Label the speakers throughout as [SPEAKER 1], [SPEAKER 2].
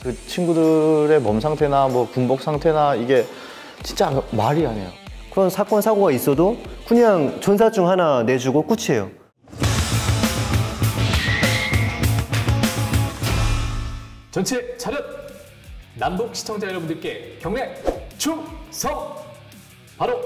[SPEAKER 1] 그 친구들의 몸 상태나 뭐 군복 상태나 이게 진짜 말이 아니에요.
[SPEAKER 2] 그런 사건 사고가 있어도 그냥 전사증 하나 내주고 끝이에요.
[SPEAKER 3] 전체 차렷! 남북 시청자 여러분들께 경례 충성! 바로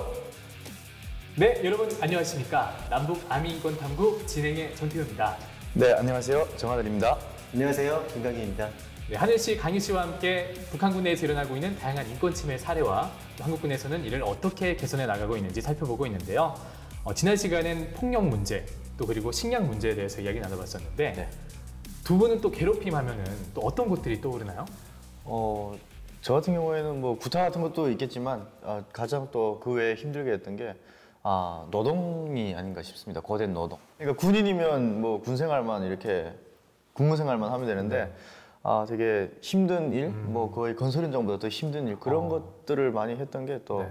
[SPEAKER 3] 네, 여러분 안녕하십니까? 남북 아미인권 탐구 진행의 전태규입니다.
[SPEAKER 1] 네, 안녕하세요. 정하늘입니다.
[SPEAKER 2] 안녕하세요, 김강희입니다.
[SPEAKER 3] 네, 하늘 씨, 강희 씨와 함께 북한군 내에서 일어나고 있는 다양한 인권 침해 사례와 또 한국군에서는 이를 어떻게 개선해 나가고 있는지 살펴보고 있는데요. 지난 시간엔 폭력 문제, 또 그리고 식량 문제에 대해서 이야기 나눠봤었는데
[SPEAKER 1] 네.
[SPEAKER 3] 두 분은 또 괴롭힘 하면은 또 어떤 것들이 떠오르나요?
[SPEAKER 1] 저 같은 경우에는 뭐 구타 같은 것도 있겠지만 가장 또 그 외에 힘들게 했던 게 노동이 아닌가 싶습니다. 거센 노동. 그러니까 군인이면 뭐 군생활만 이렇게 군무생활만 하면 되는데 되게 힘든 일, 뭐 거의 건설 현장보다 더 힘든 일 그런 것들을 많이 했던 게 또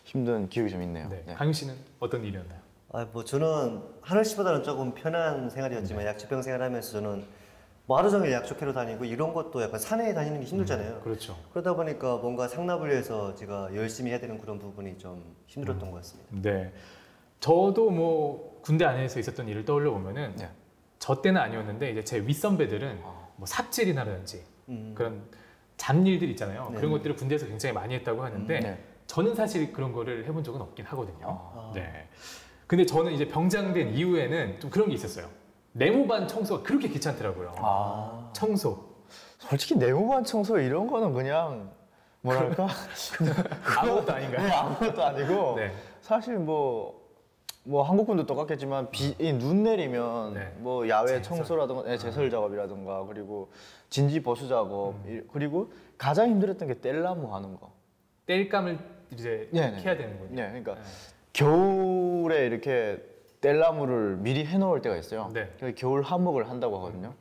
[SPEAKER 1] 힘든 기억이 좀 있네요.
[SPEAKER 3] 네.
[SPEAKER 1] 네.
[SPEAKER 3] 강희 씨는 어떤 일이었나요?
[SPEAKER 2] 뭐 저는 하늘 씨보다는 조금 편한 생활이었지만 약초병 생활하면서 저는 뭐 하루 종일 약초캐러 다니고 이런 것도 약간 산에 다니는 게 힘들잖아요.
[SPEAKER 3] 그렇죠.
[SPEAKER 2] 그러다 보니까 뭔가 상납을 위해서 제가 열심히 해야 되는 그런 부분이 좀 힘들었던 것 같습니다.
[SPEAKER 3] 네. 저도 뭐 군대 안에서 있었던 일을 떠올려 보면은
[SPEAKER 1] 네.
[SPEAKER 3] 저 때는 아니었는데 이제 제 윗선배들은 뭐 삽질이라든지 그런 잡일들 있잖아요.
[SPEAKER 2] 네.
[SPEAKER 3] 그런 것들을 군대에서 굉장히 많이 했다고 하는데
[SPEAKER 1] 네.
[SPEAKER 3] 저는 사실 그런 거를 해본 적은 없긴 하거든요. 네. 근데 저는 이제 병장된 이후에는 좀 그런 게 있었어요. 네모반 청소가 그렇게 귀찮더라고요. 청소.
[SPEAKER 1] 솔직히 내무반 청소 이런 거는 그냥 뭐랄까
[SPEAKER 3] 아무것도 아닌가요?
[SPEAKER 1] 네, 아무것도 아니고
[SPEAKER 3] 네.
[SPEAKER 1] 사실 뭐 한국군도 똑같겠지만 눈 내리면
[SPEAKER 3] 네.
[SPEAKER 1] 뭐 야외
[SPEAKER 3] 제설.
[SPEAKER 1] 청소라든가 제설 작업이라든가 그리고 진지 보수 작업 그리고 가장 힘들었던 게 뗄나무 하는 거.
[SPEAKER 3] 땔감을 이제
[SPEAKER 1] 네,
[SPEAKER 3] 해야 되는군요.
[SPEAKER 1] 네, 그러니까 겨울에 이렇게 뗄나무를 미리 해놓을 때가 있어요.
[SPEAKER 3] 네.
[SPEAKER 1] 그래서 겨울 한목을 한다고 하거든요.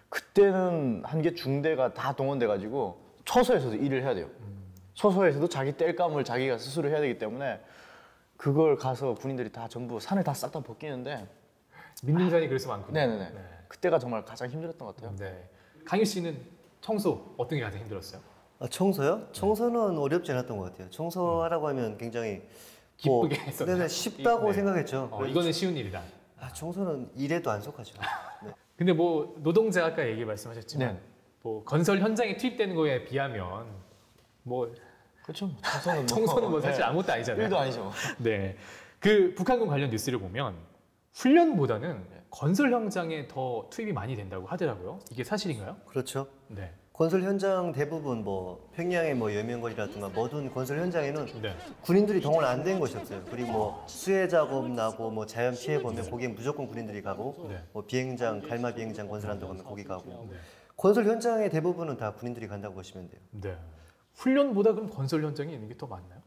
[SPEAKER 1] 그때는 한 개 중대가 다 동원돼가지고 초소에서도 일을 해야 돼요. 초소에서도 자기 뗄감을 자기가 스스로 해야 되기 때문에 그걸 가서 군인들이 다 전부 산을 다 싹 다 벗기는데
[SPEAKER 3] 민둥산이 그래서 많군요.
[SPEAKER 1] 네네네. 그때가 정말 가장 힘들었던 것 같아요.
[SPEAKER 3] 네. 강희 씨는 청소 어떤 게 가장 힘들었어요?
[SPEAKER 2] 청소요? 청소는 어렵지 않았던 것 같아요. 청소하라고 하면 굉장히
[SPEAKER 3] 기쁘게 했었나요?
[SPEAKER 2] 네네, 쉽다고
[SPEAKER 3] 네.
[SPEAKER 2] 생각했죠.
[SPEAKER 3] 이거는 쉬운 일이다.
[SPEAKER 2] 청소는 일에도 안 속하죠. 네.
[SPEAKER 3] 근데 뭐 노동자 아까 얘기 말씀하셨지만
[SPEAKER 1] 네.
[SPEAKER 3] 뭐 건설 현장에 투입되는 거에 비하면 뭐
[SPEAKER 1] 그렇죠. 청소는
[SPEAKER 3] 청소는 뭐 사실 아무것도 아니잖아요.
[SPEAKER 1] 일도 아니죠.
[SPEAKER 3] 네. 그 북한군 관련 뉴스를 보면 훈련보다는 건설 현장에 더 투입이 많이 된다고 하더라고요. 이게 사실인가요?
[SPEAKER 2] 그렇죠.
[SPEAKER 3] 네.
[SPEAKER 2] 건설 현장 대부분 뭐 평양의 뭐 여명거리라든가 모든 건설 현장에는
[SPEAKER 3] 네.
[SPEAKER 2] 군인들이 동원 안 된 것이 없어요. 그리고 뭐 수해 작업 나고 뭐 자연 피해 보면 거기에 무조건 군인들이 가고
[SPEAKER 3] 네.
[SPEAKER 2] 뭐 비행장 갈마 비행장 건설한다고 하면 거기 가고
[SPEAKER 3] 네.
[SPEAKER 2] 건설 현장의 대부분은 다 군인들이 간다고 보시면 돼요.
[SPEAKER 3] 네. 훈련보다 그럼 건설 현장에 있는 게 더 많나요?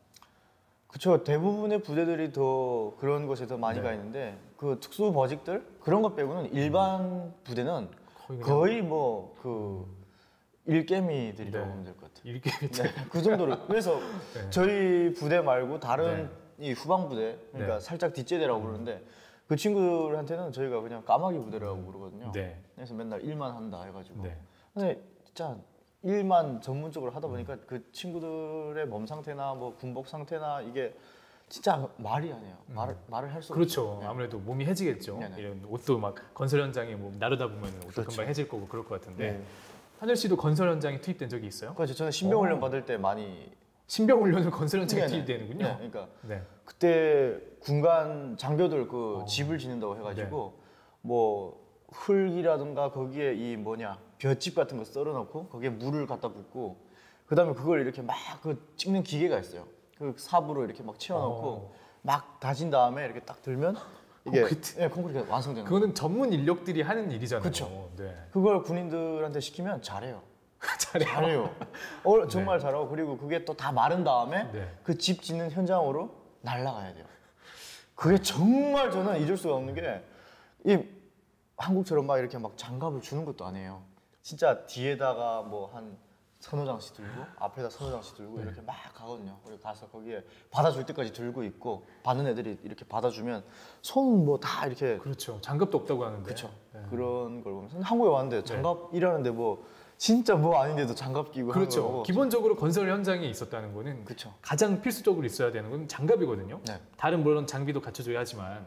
[SPEAKER 1] 그렇죠. 대부분의 부대들이 더 그런 곳에 더 많이 가 있는데 그 특수 버직들 그런 것 빼고는 일반 부대는 거의 뭐 그 일개미들이라고 보면 될 것 같아요.
[SPEAKER 3] 일개미들.
[SPEAKER 1] 네, 그 정도로. 그래서
[SPEAKER 3] 네.
[SPEAKER 1] 저희 부대 말고 다른 이 후방 부대, 그러니까
[SPEAKER 3] 네.
[SPEAKER 1] 살짝 뒷제대라고 부르는데 그 친구들한테는 저희가 그냥 까마귀 부대라고 부르거든요.
[SPEAKER 3] 네.
[SPEAKER 1] 그래서 맨날 일만 한다 해가지고.
[SPEAKER 3] 네.
[SPEAKER 1] 근데 진짜 일만 전문적으로 하다 보니까 그 친구들의 몸 상태나 뭐 군복 상태나 이게 진짜 말이 아니에요. 말을 할 수
[SPEAKER 3] 그렇죠.
[SPEAKER 1] 없어요. 네.
[SPEAKER 3] 아무래도 몸이 해지겠죠.
[SPEAKER 1] 네네.
[SPEAKER 3] 이런 옷도 막 건설 현장에 뭐 나르다 보면 옷도
[SPEAKER 2] 그렇죠.
[SPEAKER 3] 금방 해질 거고 그럴 것 같은데
[SPEAKER 2] 네.
[SPEAKER 3] 하늘 씨도 건설 현장에 투입된 적이 있어요?
[SPEAKER 1] 그래서 저는 신병 훈련 받을 때 많이
[SPEAKER 3] 신병 훈련을 건설 현장에
[SPEAKER 1] 네네.
[SPEAKER 3] 투입되는군요.
[SPEAKER 1] 네, 그러니까
[SPEAKER 3] 네.
[SPEAKER 1] 그때 군간 장교들 그 집을 짓는다고 해가지고 뭐 흙이라든가 거기에 이 뭐냐 볏짚 같은 거 썰어놓고 거기에 물을 갖다 붓고 그다음에 그걸 이렇게 막 그 찍는 기계가 있어요. 그 삽으로 이렇게 막 채워놓고 막 다진 다음에 이렇게 딱 들면 이게
[SPEAKER 3] 콘크리트.
[SPEAKER 1] 네, 콘크리트가 완성되는 거예요.
[SPEAKER 3] 그거는 전문 인력들이 하는 일이잖아요.
[SPEAKER 1] 그쵸.
[SPEAKER 3] 네.
[SPEAKER 1] 그걸 군인들한테 시키면 잘해요.
[SPEAKER 3] 잘해요.
[SPEAKER 1] 잘해요. 정말 잘하고 그리고 그게 또 다 마른 다음에
[SPEAKER 3] 네.
[SPEAKER 1] 그 집 짓는 현장으로 날아가야 돼요. 그게 정말 저는 잊을 수가 없는 게 이 한국처럼 막 이렇게 막 장갑을 주는 것도 아니에요. 진짜 뒤에다가 뭐 한 서너 장씩 들고 앞에다 서너 장씩 들고 이렇게 막 가거든요. 그리고 가서 거기에 받아줄 때까지 들고 있고 받는 애들이 이렇게 받아주면 손 뭐 다 이렇게
[SPEAKER 3] 그렇죠. 장갑도 없다고 하는데.
[SPEAKER 1] 그렇죠.
[SPEAKER 3] 네.
[SPEAKER 1] 그런 걸 보면서 한국에 왔는데 장갑 일하는데 뭐 진짜 뭐 아닌데도 장갑 끼고 하는
[SPEAKER 3] 그렇죠.
[SPEAKER 1] 거고.
[SPEAKER 3] 기본적으로 건설 현장에 있었다는 거는
[SPEAKER 1] 그렇죠.
[SPEAKER 3] 가장 필수적으로 있어야 되는 건 장갑이거든요.
[SPEAKER 1] 네.
[SPEAKER 3] 다른 물론 장비도 갖춰줘야 하지만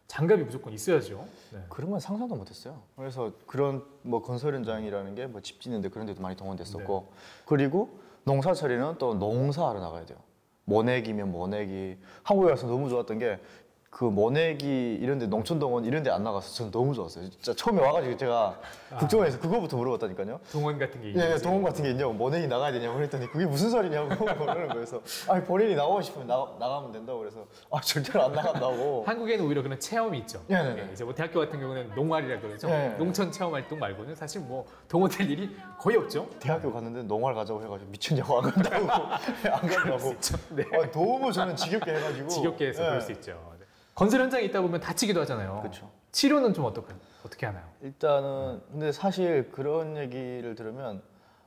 [SPEAKER 3] 장갑이 무조건 있어야죠. 네.
[SPEAKER 1] 그런 건 상상도 못했어요. 그래서 그런 뭐 건설 현장이라는 게 뭐 집 짓는데 그런 데도 많이 동원됐었고, 그리고 농사철에는 또 농사하러 나가야 돼요. 모내기면 모내기. 한국에 가서 너무 좋았던 게 그 모내기 이런 데 농촌동원 이런 데 안 나가서 저는 너무 좋았어요. 진짜 처음에 와가지고 제가 국정원에서 그거부터 물어봤다니까요.
[SPEAKER 3] 동원 같은 게
[SPEAKER 1] 예,
[SPEAKER 3] 있는지.
[SPEAKER 1] 동원 같은 게 있냐고, 모내기 나가야 되냐고 그랬더니 그게 무슨 소리냐고 그러는 거여서 아니 본인이 나가고 싶으면 나가면 된다고 그래서 아 절대로 안 나간다고.
[SPEAKER 3] 한국에는 오히려 그런 체험이 있죠.
[SPEAKER 1] 네네네.
[SPEAKER 3] 예, 이제 뭐 대학교 같은 경우는 농활이라 그러죠.
[SPEAKER 1] 네.
[SPEAKER 3] 농촌 체험 활동 말고는 사실 뭐 동원될 일이 거의 없죠.
[SPEAKER 1] 대학교 갔는데 농활 가자고 해가지고 미쳤냐고 안 간다고 안 간다고.
[SPEAKER 3] 네.
[SPEAKER 1] 너무 저는 지겹게 해가지고.
[SPEAKER 3] 지겹게 해서
[SPEAKER 1] 예.
[SPEAKER 3] 그럴 수 있죠. 네. 건설 현장에 있다 보면 다치기도 하잖아요.
[SPEAKER 1] 그렇죠.
[SPEAKER 3] 치료는 좀 어떻게 하나요?
[SPEAKER 1] 일단은 근데 사실 그런 얘기를 들으면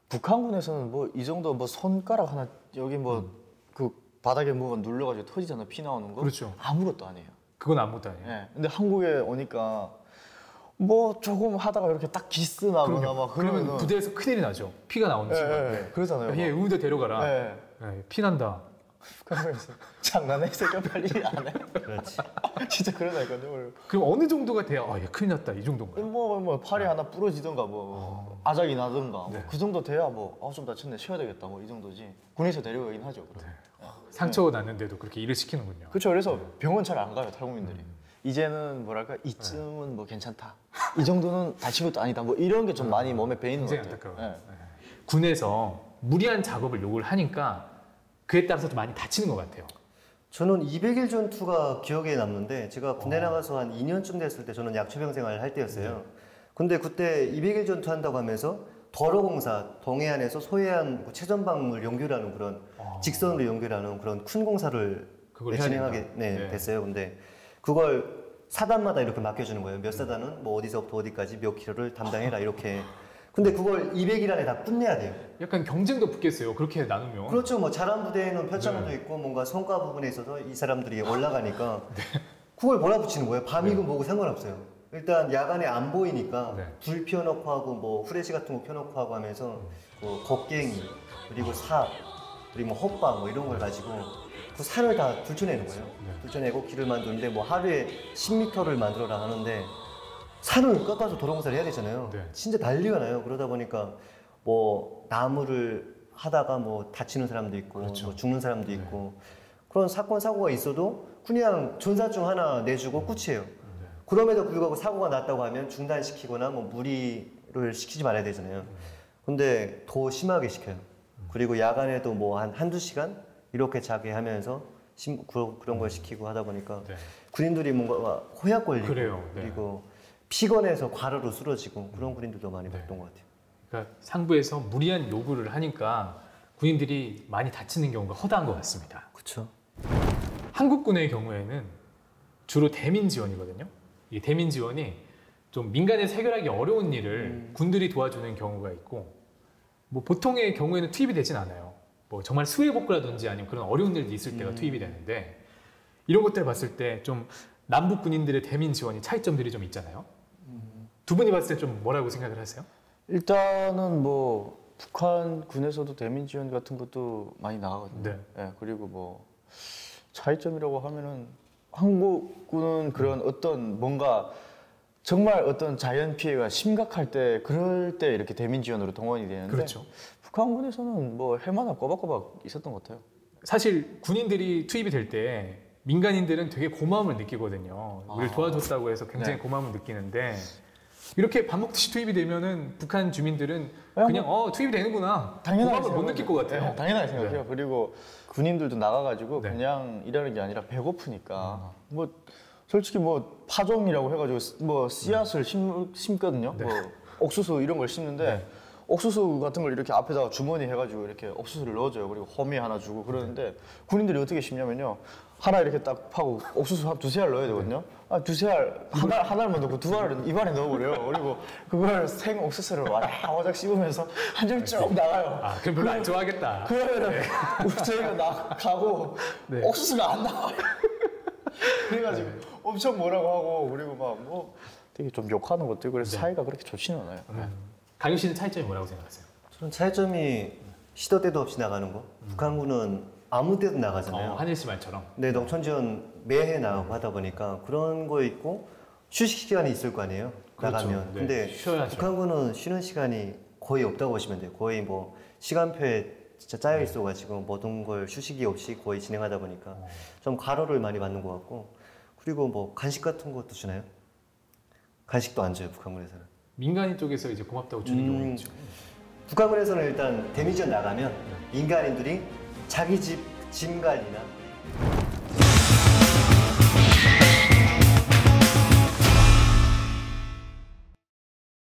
[SPEAKER 1] 북한군에서는 뭐 이 정도 뭐 손가락 하나 여기 뭐 그 바닥에 뭐 눌러가지고 터지잖아, 피 나오는 거.
[SPEAKER 3] 그렇죠.
[SPEAKER 1] 아무것도 아니에요.
[SPEAKER 3] 그건 아무것도 아니에요.
[SPEAKER 1] 예. 근데 한국에 오니까 뭐 조금 하다가 이렇게 딱 기스 나거나 막
[SPEAKER 3] 그러면
[SPEAKER 1] 그러면
[SPEAKER 3] 부대에서 큰일이 나죠. 피가 나오는 순간.
[SPEAKER 1] 그러잖아요.
[SPEAKER 3] 얘 의무대 데려가라.
[SPEAKER 1] 예.
[SPEAKER 3] 예, 피 난다.
[SPEAKER 1] 그러면서 장난해 이 새끼야 빨리 안 해.
[SPEAKER 2] 그렇지.
[SPEAKER 1] 진짜 그러다니까요.
[SPEAKER 3] 그럼 어느 정도가 돼야 얘 큰일 났다 이 정도인가요?
[SPEAKER 1] 뭐 팔이 하나 부러지던가 뭐 아작이 나던가
[SPEAKER 3] 네.
[SPEAKER 1] 뭐 그 정도 돼야 뭐 좀 다쳤네 쉬어야 되겠다 뭐 이 정도지. 군에서 데려가긴 하죠. 그럼.
[SPEAKER 3] 상처 났는데도 그렇게 일을 시키는군요.
[SPEAKER 1] 그렇죠. 그래서 병원 잘 안 가요 탈북민들이. 이제는 뭐랄까 이쯤은 뭐 괜찮다. 이 정도는 다친 것도 아니다. 뭐 이런 게 좀 많이 몸에 배이는 것
[SPEAKER 3] 굉장히
[SPEAKER 1] 같아요.
[SPEAKER 3] 안타까워요.
[SPEAKER 1] 예.
[SPEAKER 3] 군에서 무리한 작업을 요구를 하니까 그에 따라서 좀 많이 다치는 것 같아요.
[SPEAKER 2] 저는 200일 전투가 기억에 남는데 제가 군대 나가서 한 2년쯤 됐을 때 저는 약초병 생활을 할 때였어요. 근데 그때 200일 전투 한다고 하면서 도로공사 동해안에서 소해안 최전방을 연결하는 그런 직선으로 연결하는 그런 큰 공사를
[SPEAKER 3] 그걸 해야
[SPEAKER 2] 진행하게
[SPEAKER 3] 된다.
[SPEAKER 2] 네,
[SPEAKER 3] 네.
[SPEAKER 2] 됐어요. 근데 그걸 사단마다 이렇게 맡겨주는 거예요. 몇 사단은 뭐 어디서부터 어디까지 몇 킬로를 담당해라 이렇게. 근데 그걸 200일 안에 다 끝내야 돼요.
[SPEAKER 3] 약간 경쟁도 붙겠어요. 그렇게 나누면.
[SPEAKER 2] 그렇죠. 뭐 잘한 부대에는 표창도 있고 뭔가 성과 부분에 있어서 이 사람들이 올라가니까 그걸 몰아붙이는 거예요. 밤이고 뭐고 상관없어요. 일단 야간에 안 보이니까
[SPEAKER 3] 네.
[SPEAKER 2] 불 펴놓고 하고 뭐 후레쉬 같은 거 펴놓고 하고 하면서 뭐 곡괭이 그리고 삽 그리고 뭐 헛방 뭐 이런 걸 가지고 그 산을 다 들춰내는 거예요. 들춰내고 길을 만드는데 뭐 하루에 10m를 만들어라 하는데 산을 깎아서 도로공사를 해야 되잖아요.
[SPEAKER 3] 네.
[SPEAKER 2] 진짜 난리가 나요. 그러다 보니까 뭐 나무를 하다가 뭐 다치는 사람도 있고
[SPEAKER 3] 그렇죠.
[SPEAKER 2] 뭐 죽는 사람도 있고 그런 사건 사고가 있어도 그냥 전사증 하나 내주고 끝이에요. 그럼에도 불구하고 사고가 났다고 하면 중단시키거나 뭐 무리를 시키지 말아야 되잖아요. 근데 더 심하게 시켜요. 그리고 야간에도 뭐 한두 시간 이렇게 자게 하면서 그런 걸 시키고 하다 보니까
[SPEAKER 3] 네.
[SPEAKER 2] 군인들이 뭔가 호약 걸리고
[SPEAKER 3] 그래요. 네.
[SPEAKER 2] 그리고 피곤해서 과로로 쓰러지고 그런 군인들도 많이 봤던 것 같아요.
[SPEAKER 3] 그러니까 상부에서 무리한 요구를 하니까 군인들이 많이 다치는 경우가 허다한 것 같습니다.
[SPEAKER 2] 그렇죠.
[SPEAKER 3] 한국군의 경우에는 주로 대민 지원이거든요. 이 대민 지원이 좀 민간에서 해결하기 어려운 일을 군들이 도와주는 경우가 있고 뭐 보통의 경우에는 투입이 되진 않아요. 뭐 정말 수해복구라든지 아니면 그런 어려운 일이 있을 때가 투입이 되는데 이런 것들을 봤을 때 좀 남북 군인들의 대민 지원이 차이점들이 좀 있잖아요. 두 분이 봤을 때 좀 뭐라고 생각을 하세요?
[SPEAKER 1] 일단은 뭐 북한 군에서도 대민 지원 같은 것도 많이 나가거든요.
[SPEAKER 3] 네.
[SPEAKER 1] 예, 그리고 뭐 차이점이라고 하면은 한국군은 그런 어떤 뭔가 정말 어떤 자연 피해가 심각할 때 그럴 때 이렇게 대민 지원으로 동원이 되는데
[SPEAKER 3] 그렇죠.
[SPEAKER 1] 북한군에서는 뭐 해마다 꼬박꼬박 있었던 것 같아요.
[SPEAKER 3] 사실 군인들이 투입이 될 때 민간인들은 되게 고마움을 느끼거든요. 우리를 도와줬다고 해서 굉장히
[SPEAKER 1] 네.
[SPEAKER 3] 고마움을 느끼는데 이렇게 밥 먹듯이 투입이 되면은 북한 주민들은
[SPEAKER 1] 그냥
[SPEAKER 3] 그냥 투입이 되는구나 고마움을 못 느낄 것 같아요.
[SPEAKER 1] 네, 당연하게 생각해요. 그리고 군인들도 나가가지고
[SPEAKER 3] 네.
[SPEAKER 1] 그냥 일하는 게 아니라 배고프니까 뭐 솔직히 뭐 파종이라고 해가지고 뭐 씨앗을 심거든요.
[SPEAKER 3] 네.
[SPEAKER 1] 뭐 옥수수 이런 걸 심는데
[SPEAKER 3] 네.
[SPEAKER 1] 옥수수 같은 걸 이렇게 앞에다가 주머니 해가지고 이렇게 옥수수를 넣어줘요. 그리고 호미 하나 주고 그러는데 군인들이 어떻게 심냐면요. 하나 이렇게 딱 파고 옥수수 한 두세 알 넣어야 되거든요. 아, 두세 알, 한 알만 넣고 두 알을 입안에 넣어버려요. 그리고 그걸 생 옥수수를 와작 씹으면서 한 점 쭉 나가요.
[SPEAKER 3] 아, 그럼 별로 안 좋아하겠다.
[SPEAKER 1] 그러면은 저희가 나가고
[SPEAKER 3] 네.
[SPEAKER 1] 옥수수가 안 나와요. 그래가지고 엄청 뭐라고 하고 그리고 막 뭐 되게 좀 욕하는 것도 있고 그래서 사이가 그렇게 좋지는 않아요.
[SPEAKER 3] 강유 씨는 차이점이 뭐라고 생각하세요?
[SPEAKER 2] 저는 차이점이 시도 때도 없이 나가는 거. 북한군은 아무 때도 나가잖아요.
[SPEAKER 3] 한일씨 말처럼.
[SPEAKER 2] 네, 농촌 지원 매해 나가고 하다 보니까 그런 거 있고 휴식 시간이 있을 거 아니에요.
[SPEAKER 3] 그렇죠.
[SPEAKER 2] 나가면.
[SPEAKER 3] 네,
[SPEAKER 2] 근데
[SPEAKER 3] 쉬어야죠.
[SPEAKER 2] 북한군은 쉬는 시간이 거의 없다고 보시면 돼요. 거의 뭐 시간표에 진짜 짜여
[SPEAKER 3] 네.
[SPEAKER 2] 있어가지고 모든 걸 휴식이 없이 거의 진행하다 보니까 좀 과로를 많이 받는 것 같고, 그리고 뭐 간식 같은 것도 주나요? 간식도 안 줘요, 북한군에서는.
[SPEAKER 3] 민간인 쪽에서 이제 고맙다고 주는 경우가 있죠.
[SPEAKER 2] 북한군에서는 일단 데미지전 나가면 민간인들이 자기 집 관리나